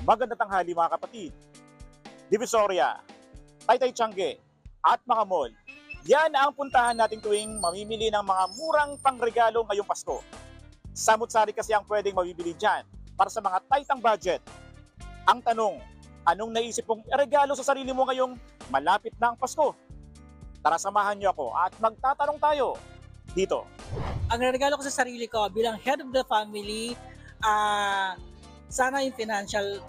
Magandang tanghali mga kapatid. Divisoria, Taytay Tiangge, at mga mall. Yan ang puntahan natin tuwing mamimili ng mga murang pangregalo ngayong Pasko. Samut-sari kasi ang pwedeng mabibili dyan para sa mga taytang budget. Ang tanong, anong naisip mong iregalo sa sarili mo ngayong malapit na ang Pasko? Tara samahan niyo ako at magtatanong tayo dito. Ang regalo ko sa sarili ko bilang head of the family, sana yung financial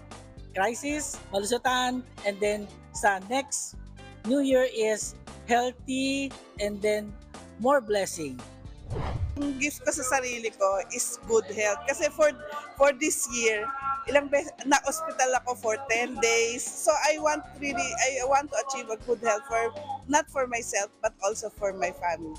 crisis, malusutan, and then sa next New Year is healthy and then more blessing. Ang gift ko sa sarili ko is good health. Kasi for this year, ilang beses na-hospital ako for 10 days. So I want to achieve a good health not for myself but also for my family.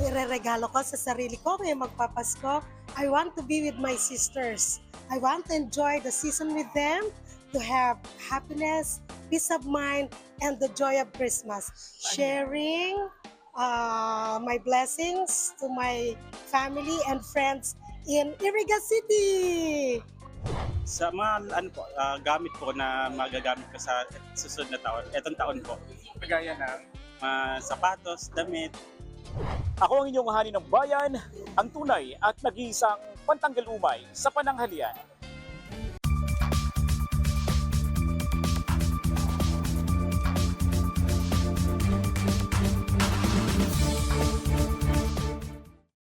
Ireregalo ko sa sarili ko ngayong magpapasko. I want to be with my sisters. I want to enjoy the season with them, to have happiness, peace of mind, and the joy of Christmas. Sharing my blessings to my family and friends in Iriga City. Sa mga gamit ko na magagamit ko sa susunod na taon, etong taon po. Kagaya ng sapatos, damit. Ako ang inyong hani ng bayan, ang tunay at nag-iisang pantanggal umay sa pananghalian.